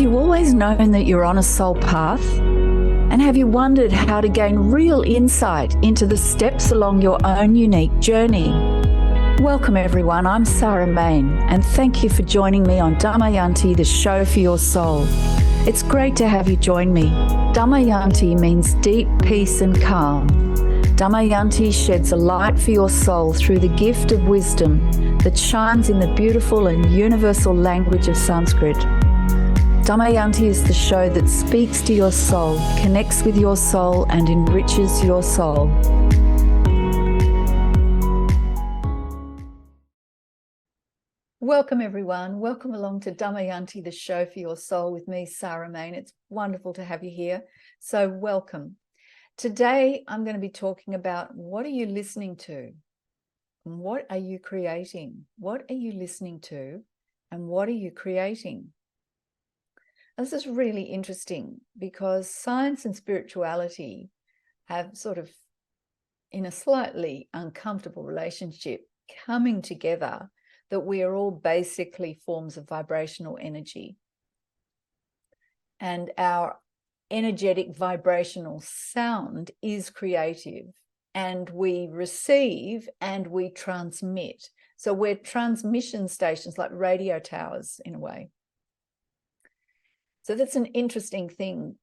you always known that you're on a soul path? And have you wondered how to gain real insight into the steps along your own unique journey? Welcome everyone, I'm Sarah Main, and thank you for joining me on Damayanti, the show for your soul. It's great to have you join me. Damayanti means deep peace and calm. Damayanti sheds a light for your soul through the gift of wisdom that shines in the beautiful and universal language of Sanskrit. Damayanti is the show that speaks to your soul, connects with your soul, and enriches your soul. Welcome everyone. Welcome along to Damayanti, the show for your soul with me, Sarah Main. It's wonderful to have you here. So welcome. Today, I'm going to be talking about what are you listening to? What are you creating? What are you listening to? And what are you creating? This is really interesting because science and spirituality have sort of, in a slightly uncomfortable relationship, coming together, that we are all basically forms of vibrational energy. And our energetic vibrational sound is creative, and we receive and we transmit. So we're transmission stations, like radio towers in a way. So that's an interesting thing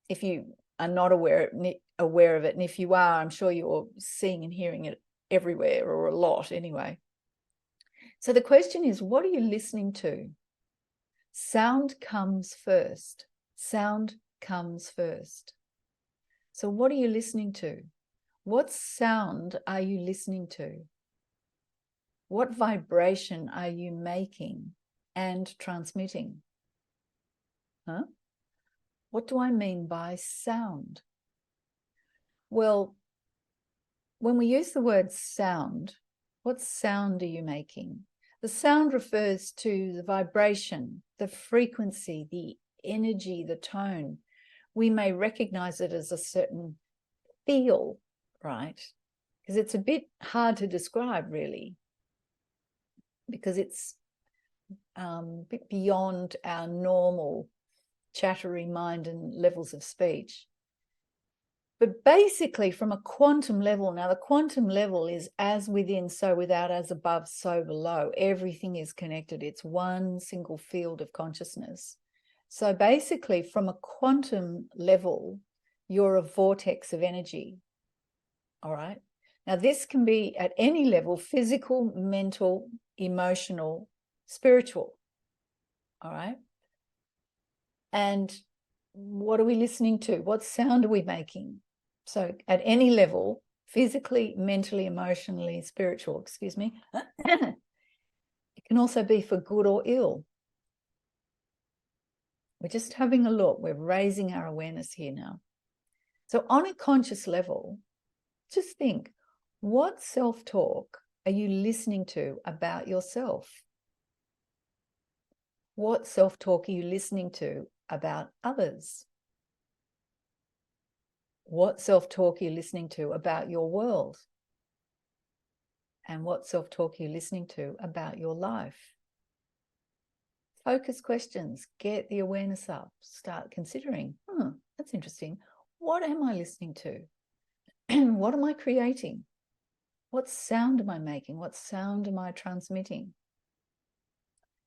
if you are not aware of it. And if you are, I'm sure you're seeing and hearing it everywhere, or a lot anyway. So the question is, what are you listening to? Sound comes first. Sound comes first. So what are you listening to? What sound are you listening to? What vibration are you making and transmitting? Huh? What do I mean by sound? Well, when we use the word sound, what sound are you making? The sound refers to the vibration, the frequency, the energy, the tone. We may recognize it as a certain feel, right? Because it's a bit hard to describe, really, because it's a bit beyond our normal chattery mind and levels of speech. But basically, from a quantum level, now the quantum level is as within, so without, as above, so below. Everything is connected. It's one single field of consciousness. So basically, from a quantum level, you're a vortex of energy. All right. Now, this can be at any level: physical, mental, emotional, spiritual. All right. And what are we listening to? What sound are we making? So at any level, physically, mentally, emotionally, spiritual, excuse me. It can also be for good or ill. We're just having a look. We're raising our awareness here now. So on a conscious level, just think, what self-talk are you listening to about yourself? What self-talk are you listening to about others? What self-talk are you listening to about your world? And what self-talk are you listening to about your life? Focus questions, get the awareness up, start considering, that's interesting. What am I listening to? What am I creating? What sound am I making? What sound am I transmitting?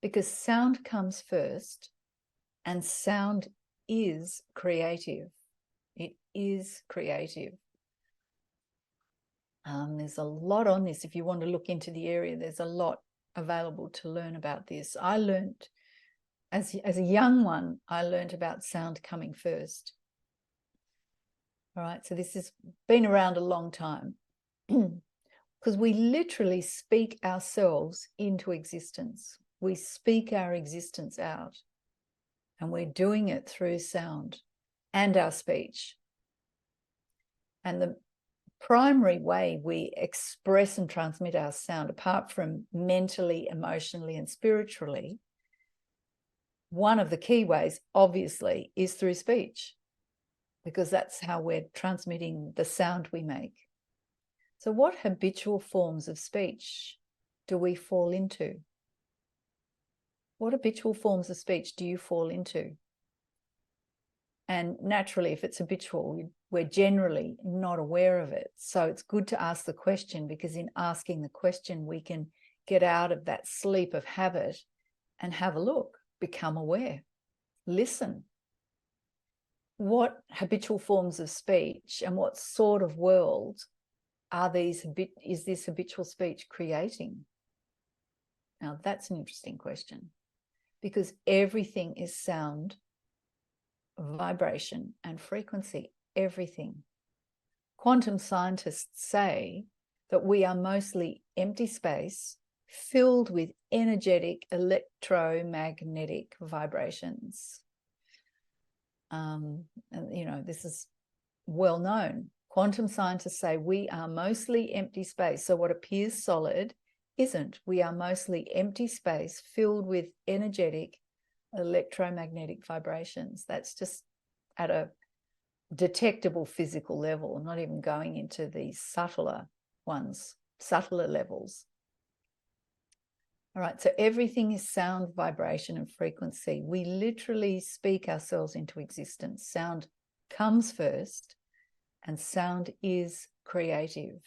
Because sound comes first, and sound is creative. It is creative. There's a lot on this. If you want to look into the area, there's a lot available to learn about this. I learned, as a young one, I learned about sound coming first. All right, so this has been around a long time because we literally speak ourselves into existence. We speak our existence out, and we're doing it through sound and our speech. And the primary way we express and transmit our sound, apart from mentally, emotionally, and spiritually, one of the key ways, obviously, is through speech, because that's how we're transmitting the sound we make. So what habitual forms of speech do we fall into? What habitual forms of speech do you fall into? And naturally, if it's habitual, we're generally not aware of it. So it's good to ask the question, because in asking the question, we can get out of that sleep of habit and have a look, become aware, listen. What habitual forms of speech and what sort of world is this habitual speech creating? Now, that's an interesting question, because everything is sound, vibration, and frequency. Everything. Quantum scientists say that we are mostly empty space filled with energetic electromagnetic vibrations. And, you know, this is well known. Quantum scientists say we are mostly empty space. So what appears solid isn't. We are mostly empty space filled with energetic electromagnetic vibrations. That's just at a detectable physical level. I'm not even going into the subtler ones, subtler levels. All right, so everything is sound, vibration, and frequency. We literally speak ourselves into existence. Sound comes first, and sound is creative.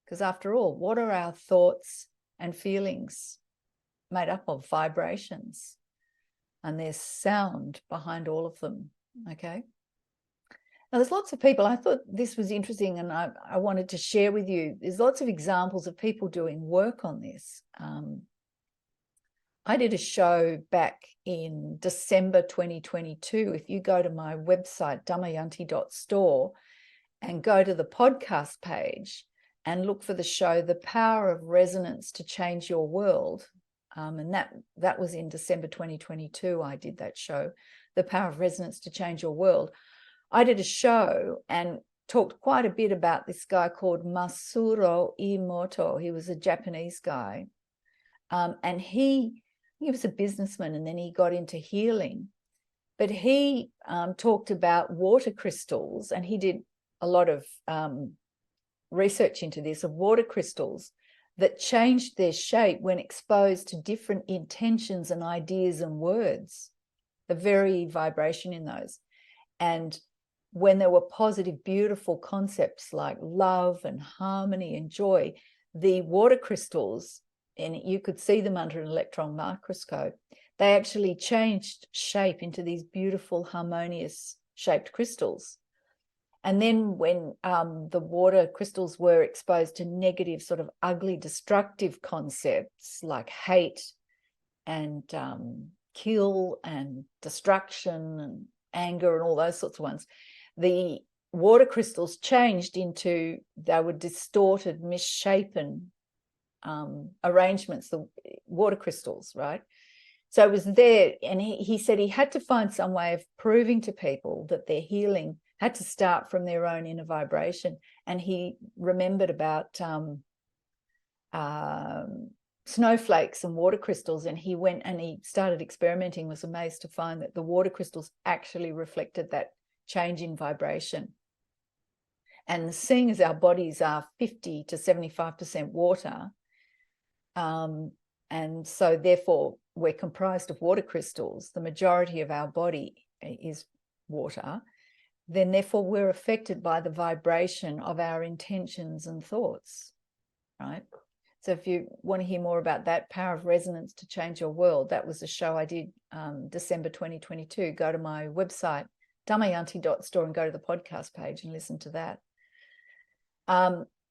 Because after all, what are our thoughts and feelings? Made up of vibrations. And there's sound behind all of them, okay? Now, there's lots of people, I thought this was interesting, and I wanted to share with you. There's lots of examples of people doing work on this. I did a show back in December 2022. If you go to my website, damayanti.store, and go to the podcast page and look for the show, The Power of Resonance to Change Your World, and that was in December 2022, I did that show, The Power of Resonance to Change Your World. I did a show and talked quite a bit about this guy called Masaru Emoto. He was a Japanese guy. And he was a businessman, and then he got into healing. But he talked about water crystals, and he did a lot of research into this, of water crystals that changed their shape when exposed to different intentions and ideas and words, the very vibration in those. And when there were positive, beautiful concepts like love and harmony and joy, the water crystals, and you could see them under an electron microscope, they actually changed shape into these beautiful, harmonious shaped crystals. And then when the water crystals were exposed to negative, sort of ugly, destructive concepts like hate and kill and destruction and anger and all those sorts of ones, the water crystals changed into, they were distorted, misshapen arrangements, the water crystals, right? So it was there, and he said he had to find some way of proving to people that their healing had to start from their own inner vibration. And he remembered about snowflakes and water crystals, and he went and he started experimenting, was amazed to find that the water crystals actually reflected that change in vibration. And seeing as our bodies are 50 to 75% water, and so therefore we're comprised of water crystals, the majority of our body is water, then therefore we're affected by the vibration of our intentions and thoughts, right? So if you want to hear more about that, Power of Resonance to Change Your World, that was a show I did December 2022. Go to my website, damayanti.store, and go to the podcast page and listen to that.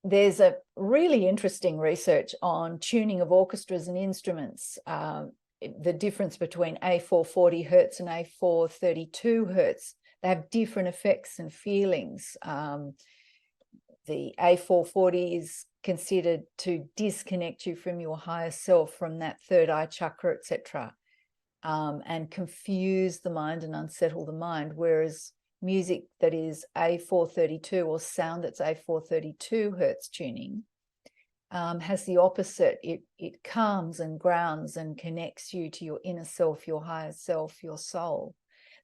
There's a really interesting research on tuning of orchestras and instruments, the difference between A440 hertz and A432 hertz. They have different effects and feelings. The A440 is considered to disconnect you from your higher self, from that third eye chakra, etc., and confuse the mind and unsettle the mind, whereas music that is A432, or sound that's A432 hertz tuning, has the opposite. It calms and grounds and connects you to your inner self, your higher self, your soul.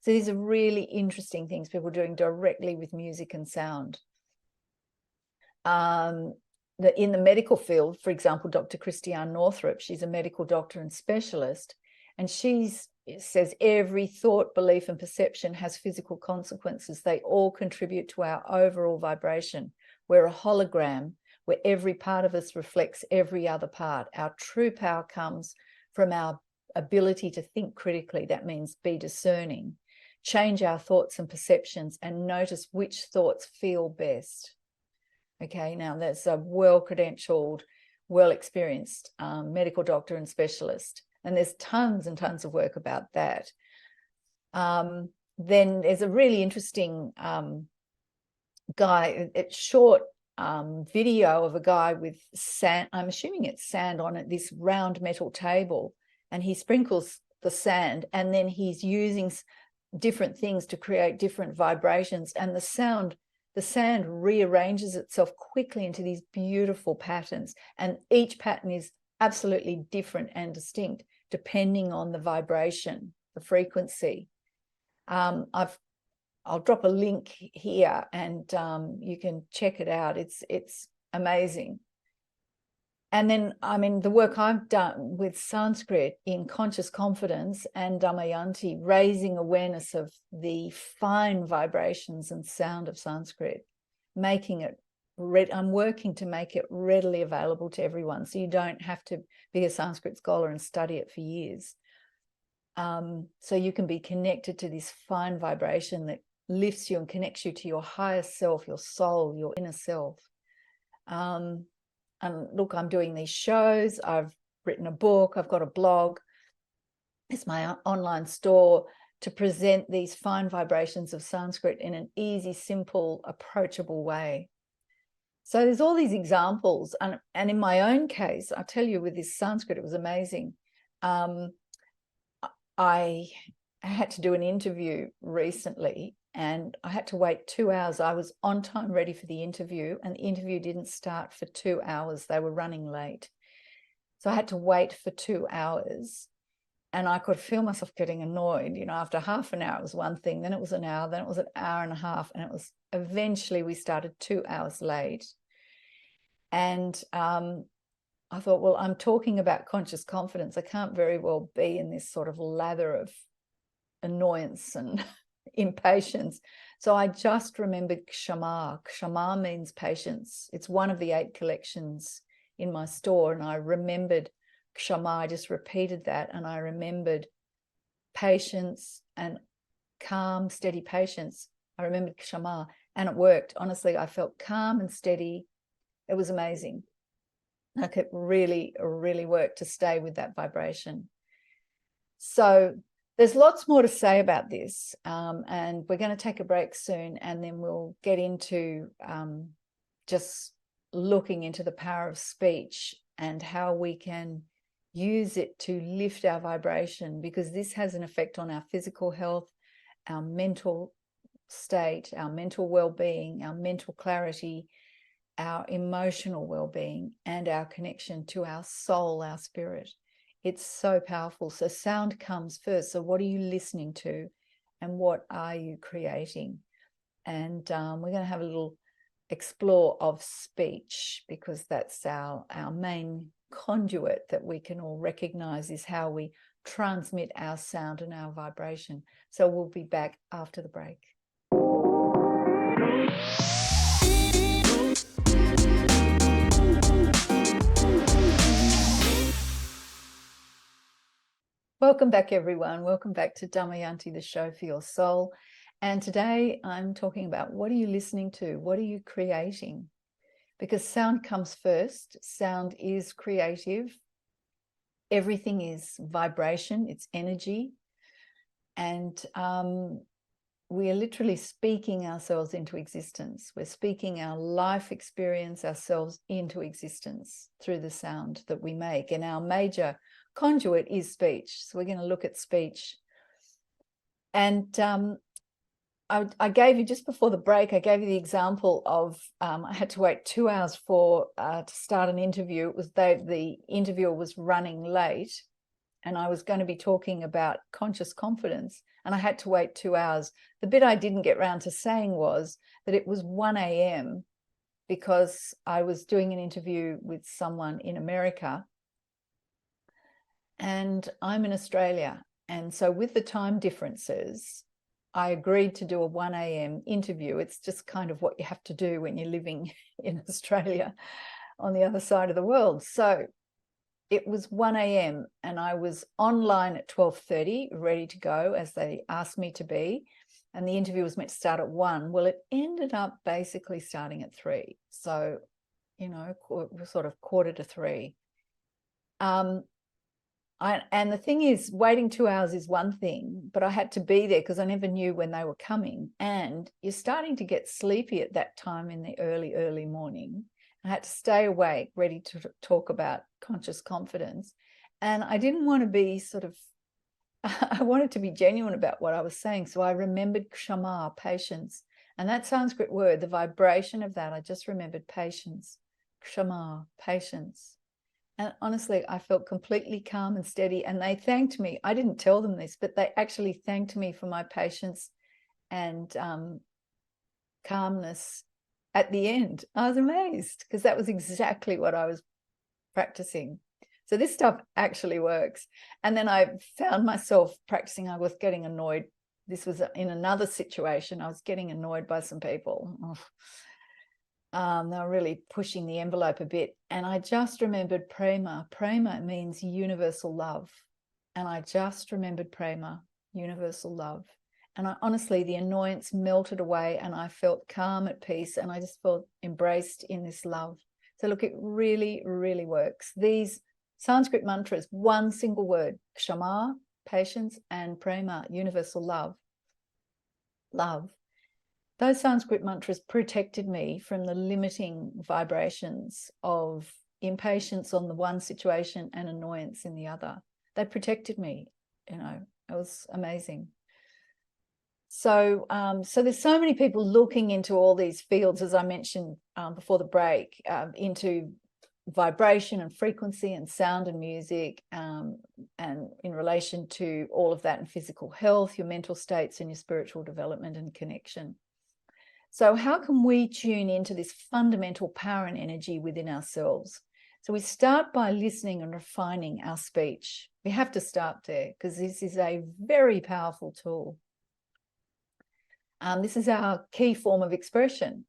So these are really interesting things people are doing directly with music and sound. In the medical field, for example, Dr. Christiane Northrup, she's a medical doctor and specialist, And it says every thought, belief, and perception has physical consequences. They all contribute to our overall vibration. We're a hologram where every part of us reflects every other part. Our true power comes from our ability to think critically. That means be discerning, change our thoughts and perceptions, and notice which thoughts feel best. Okay, now that's a well-credentialed, well-experienced medical doctor and specialist. And there's tons and tons of work about that. Then there's a really interesting short video of a guy with sand, I'm assuming it's sand on it, this round metal table, and he sprinkles the sand, and then he's using different things to create different vibrations, and the sand rearranges itself quickly into these beautiful patterns, and each pattern is absolutely different and distinct depending on the vibration, the frequency. I'll drop a link here, and you can check it out. It's amazing. And then, I mean, the work I've done with Sanskrit in conscious confidence and Damayanti, raising awareness of the fine vibrations and sound of Sanskrit, making it I'm working to make it readily available to everyone, so you don't have to be a Sanskrit scholar and study it for years. So you can be connected to this fine vibration that lifts you and connects you to your higher self, your soul, your inner self. And look, I'm doing these shows. I've written a book. I've got a blog. It's my online store to present these fine vibrations of Sanskrit in an easy, simple, approachable way. So there's all these examples. And in my own case, I'll tell you, with this Sanskrit, it was amazing. I had to do an interview recently, and I had to wait 2 hours. I was on time, ready for the interview, and the interview didn't start for 2 hours. They were running late. So I had to wait for 2 hours, and I could feel myself getting annoyed. You know, after half an hour, it was one thing, then it was an hour, then it was an hour and a half, and it was eventually we started 2 hours late. And I thought, well, I'm talking about conscious confidence. I can't very well be in this sort of lather of annoyance and impatience. So I just remembered Kshama. Kshama means patience. It's one of the 8 collections in my store. And I remembered Kshama. I just repeated that. And I remembered patience and calm, steady patience. I remembered Kshama, and it worked. Honestly, I felt calm and steady. It was amazing. Like, it really, really worked to stay with that vibration. So there's lots more to say about this, and we're going to take a break soon, and then we'll get into just looking into the power of speech and how we can use it to lift our vibration, because this has an effect on our physical health, our mental state, our mental well-being, our mental clarity, our emotional well-being, and our connection to our soul, our spirit. It's so powerful. So sound comes first. So what are you listening to, and what are you creating? And we're going to have a little explore of speech, because that's our main conduit that we can all recognize is how we transmit our sound and our vibration. So we'll be back after the break. Welcome back, everyone. Welcome back to Damayanti, the show for your soul. And today I'm talking about, what are you listening to? What are you creating? Because sound comes first. Sound is creative. Everything is vibration. It's energy. And we are literally speaking ourselves into existence. We're speaking our life experience, ourselves into existence through the sound that we make. And our major conduit is speech. So we're going to look at speech. And I gave you, just before the break, I gave you the example of I had to wait 2 hours to start an interview. It was the interviewer was running late, and I was going to be talking about conscious confidence, and I had to wait 2 hours. The bit I didn't get round to saying was that it was 1 a.m. because I was doing an interview with someone in America. And I'm in Australia. And so with the time differences, I agreed to do a 1 a.m. interview. It's just kind of what you have to do when you're living in Australia on the other side of the world. So it was 1 a.m. and I was online at 12:30, ready to go as they asked me to be. And the interview was meant to start at 1. Well, it ended up basically starting at 3. So, you know, sort of 2:45. And the thing is, waiting 2 hours is one thing, but I had to be there because I never knew when they were coming. And you're starting to get sleepy at that time in the early morning. I had to stay awake, ready to talk about conscious confidence. And I didn't want to be I wanted to be genuine about what I was saying. So I remembered Kshama, patience. And that Sanskrit word, the vibration of that, I just remembered patience. Kshama, patience. And honestly, I felt completely calm and steady. And they thanked me. I didn't tell them this, but they actually thanked me for my patience and calmness at the end. I was amazed because that was exactly what I was practicing. So this stuff actually works. And then I found myself practicing. I was getting annoyed. This was in another situation. I was getting annoyed by some people. They were really pushing the envelope a bit. And I just remembered prema. Prema means universal love. And I just remembered prema, universal love. And honestly, the annoyance melted away and I felt calm, at peace, and I just felt embraced in this love. So look, it really, really works. These Sanskrit mantras, one single word, Kshama, patience, and prema, universal love. Love. Those Sanskrit mantras protected me from the limiting vibrations of impatience on the one situation and annoyance in the other. They protected me, you know, it was amazing. So, so there's so many people looking into all these fields, as I mentioned before the break, into vibration and frequency and sound and music, and in relation to all of that and physical health, your mental states and your spiritual development and connection. So how can we tune into this fundamental power and energy within ourselves? So we start by listening and refining our speech. We have to start there because this is a very powerful tool. This is our key form of expression,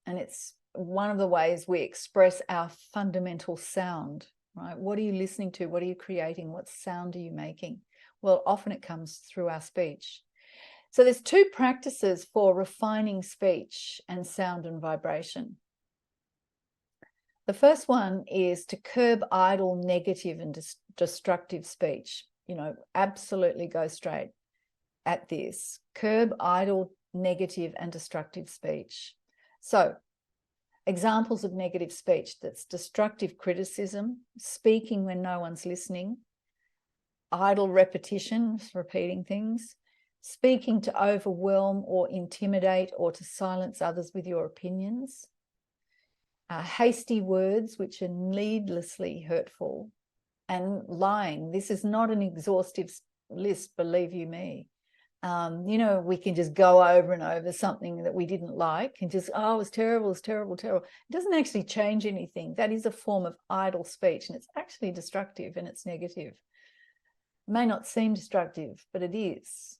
and it's one of the ways we express our fundamental sound, right? What are you listening to? What are you creating? What sound are you making? Well, often it comes through our speech. So there's two practices for refining speech and sound and vibration. The first one is to curb idle, negative, and destructive speech. You know, absolutely go straight at this. Curb idle, negative, and destructive speech. So, examples of negative speech: that's destructive criticism, speaking when no one's listening, idle repetition, repeating things, speaking to overwhelm or intimidate or to silence others with your opinions, hasty words which are needlessly hurtful, and lying. This is not an exhaustive list, believe you me. You know, we can just go over and over something that we didn't like and just, oh, it's terrible, it's terrible, terrible. It doesn't actually change anything. That is a form of idle speech, and it's actually destructive and it's negative. It may not seem destructive, but it is.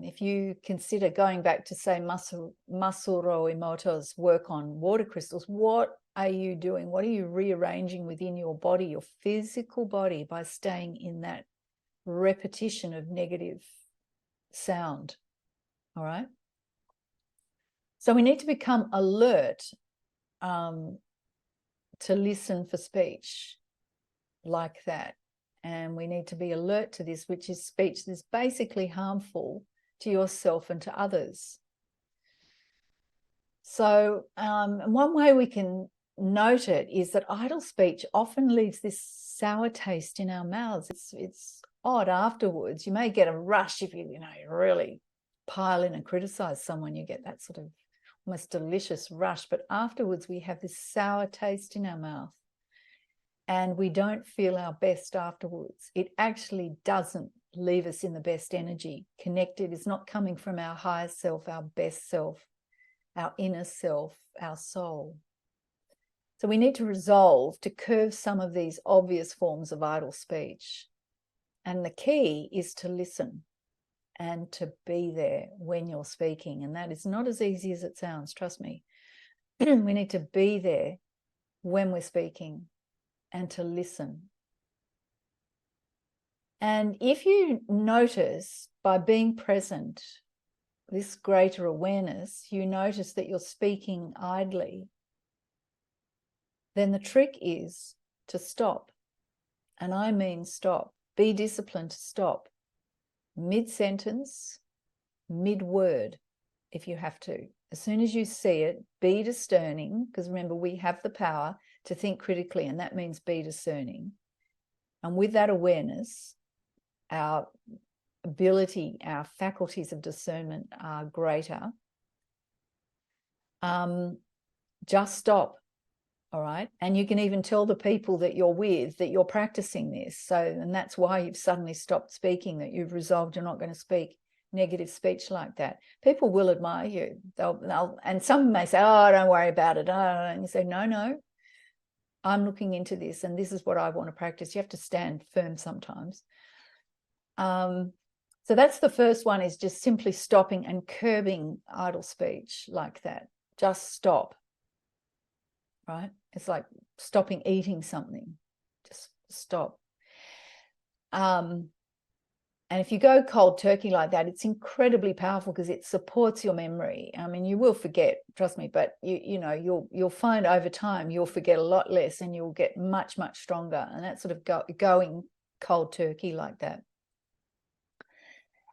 If you consider going back to, say, Masaru Emoto's work on water crystals, what are you doing? What are you rearranging within your body, your physical body, by staying in that repetition of negative sound? All right. So we need to become alert to listen for speech like that. And we need to be alert to this, which is speech that's basically harmful to yourself and to others. So one way we can note it is that idle speech often leaves this sour taste in our mouths. It's odd afterwards. You may get a rush if you really pile in and criticize someone. You get that sort of almost delicious rush. But afterwards, we have this sour taste in our mouth. And we don't feel our best afterwards. It actually doesn't leave us in the best energy. Connected is not coming from our higher self, our best self, our inner self, our soul. So we need to resolve to curve some of these obvious forms of idle speech. And the key is to listen and to be there when you're speaking. And that is not as easy as it sounds, trust me. We need to be there when we're speaking and to listen. And if you notice by being present, this greater awareness, you notice that you're speaking idly, then the trick is to stop. And I mean stop. Be disciplined to stop. Mid-sentence, mid-word, if you have to. As soon as you see it, be discerning, because remember, we have the power to think critically, and that means be discerning. And with that awareness, our ability, our faculties of discernment are greater. Just stop. All right. And you can even tell the people that you're with that you're practicing this. So, and that's why you've suddenly stopped speaking, that you've resolved you're not going to speak negative speech like that. People will admire you. And some may say, oh, don't worry about it. And you say, no, I'm looking into this and this is what I want to practice. You have to stand firm sometimes. So that's the first one, is just simply stopping and curbing idle speech like that. Just stop. Right? It's like stopping eating something. Just stop. And if you go cold turkey like that, it's incredibly powerful because it supports your memory. I mean, you will forget, trust me, but you'll find over time you'll forget a lot less and you'll get much, much stronger. And that's sort of going cold turkey like that.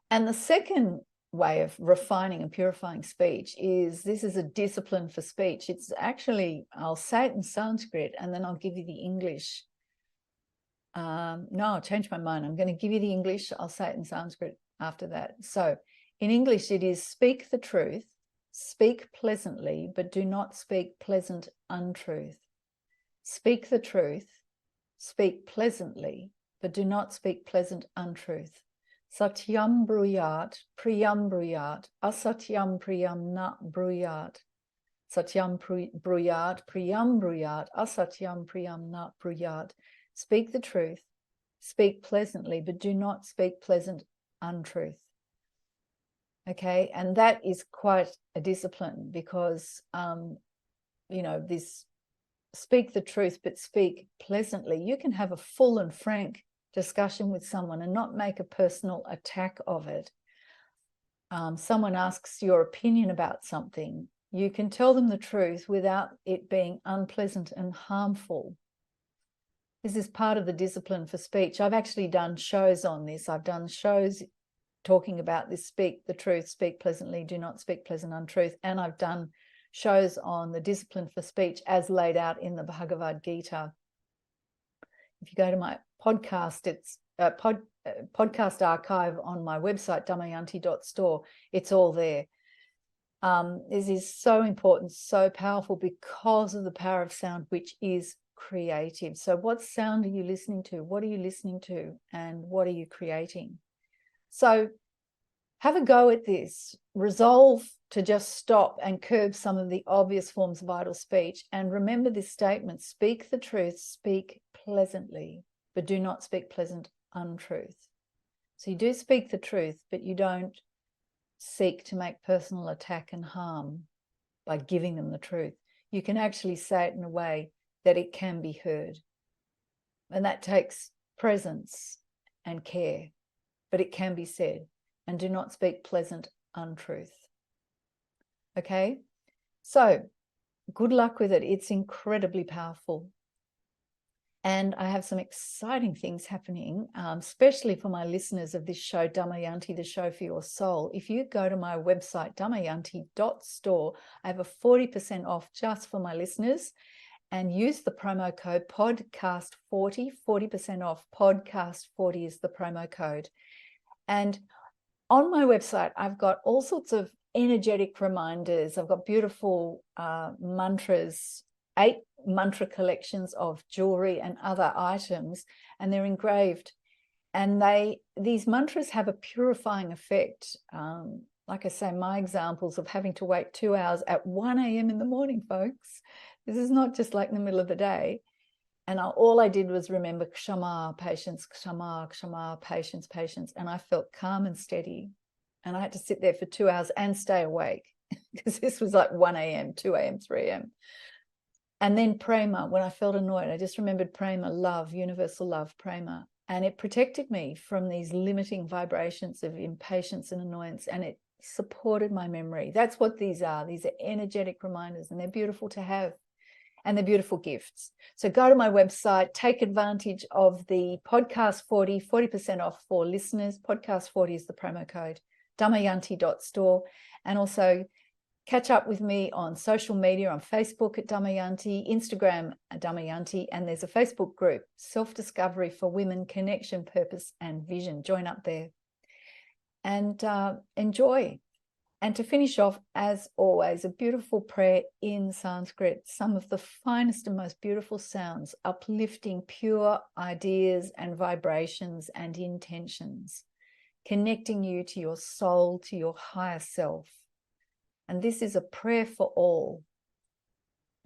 And the second way of refining and purifying speech is, this is a discipline for speech. It's actually, I'll say it in Sanskrit and then I'll give you the English. No, I'll change my mind. I'm going to give you the English. I'll say it in Sanskrit after that. So in English, it is speak the truth, speak pleasantly, but do not speak pleasant untruth. Speak the truth, speak pleasantly, but do not speak pleasant untruth. Satyam bruyat, priyam bruyat, asatyam priyam na bruyat. Satyam bruyat, priyam bruyat, asatyam priyam na bruyat. Speak the truth, speak pleasantly, but do not speak pleasant untruth. Okay, and that is quite a discipline because, this speak the truth, but speak pleasantly. You can have a full and frank discussion with someone and not make a personal attack of it. Someone asks your opinion about something, you can tell them the truth without it being unpleasant and harmful. This is part of the discipline for speech. I've actually done shows on this. I've done shows talking about this, speak the truth, speak pleasantly, do not speak pleasant untruth. And I've done shows on the discipline for speech as laid out in the Bhagavad Gita. If you go to my podcast, it's podcast archive on my website, damayanti.store. It's all there. This is so important, so powerful because of the power of sound, which is creative. So what sound are you listening to? What are you listening to? And what are you creating? So have a go at this. Resolve to just stop and curb some of the obvious forms of idle speech. And remember this statement, speak the truth, speak pleasantly, but do not speak pleasant untruth. So you do speak the truth, but you don't seek to make personal attack and harm by giving them the truth. You can actually say it in a way that it can be heard. And that takes presence and care, but it can be said. And do not speak pleasant untruth. Okay? So good luck with it. It's incredibly powerful. And I have some exciting things happening, especially for my listeners of this show, Damayanti, the show for your soul. If you go to my website, damayanti.store, I have a 40% off just for my listeners, and use the promo code podcast40, 40% off. Podcast40 is the promo code. And on my website, I've got all sorts of energetic reminders. I've got beautiful mantras, 8 mantra collections of jewelry and other items, and they're engraved. And these mantras have a purifying effect. Like I say, my examples of having to wait 2 hours at 1 a.m. in the morning, folks, This is not just like in the middle of the day. And all I did was remember Kshama, patience, Kshama, Kshama, patience, patience. And I felt calm and steady. And I had to sit there for 2 hours and stay awake because this was like 1 a.m., 2 a.m., 3 a.m. And then prema, when I felt annoyed, I just remembered prema, love, universal love, prema. And it protected me from these limiting vibrations of impatience and annoyance. And it supported my memory. That's what these are. These are energetic reminders, and they're beautiful to have. And they're beautiful gifts. So go to my website, take advantage of the podcast 40% off for listeners. Podcast 40 is the promo code, damayanti.store. And also catch up with me on social media, on Facebook at Damayanti, Instagram at Damayanti, and there's a Facebook group, Self-Discovery for Women, Connection, Purpose and Vision. Join up there and enjoy. And to finish off, as always, a beautiful prayer in Sanskrit, some of the finest and most beautiful sounds, uplifting pure ideas and vibrations and intentions, connecting you to your soul, to your higher self. And this is a prayer for all,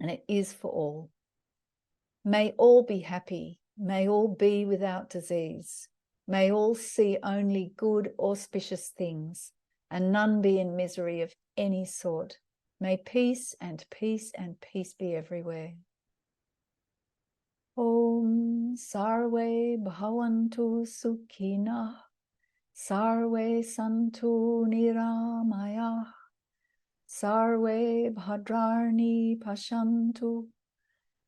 and it is for all. May all be happy. May all be without disease. May all see only good, auspicious things, and none be in misery of any sort. May peace and peace and peace be everywhere. Om Sarve Bhavantu Sukhina, Sarve Santu Niramaya, Sarve Bhadrarni Pashantu,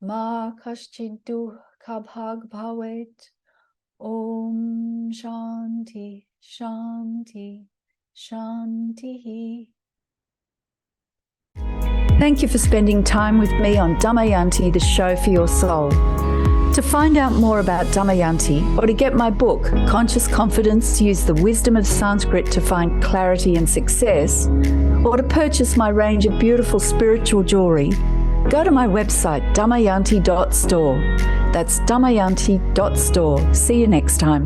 Ma Kaschid Dukha Bhag Bhavet. Om Shanti Shanti Shanti. Thank you for spending time with me on Damayanti, the show for your soul. To find out more about Damayanti, or to get my book, Conscious Confidence, Use the Wisdom of Sanskrit to Find Clarity and Success, or to purchase my range of beautiful spiritual jewelry, go to my website, damayanti.store. That's damayanti.store. See you next time.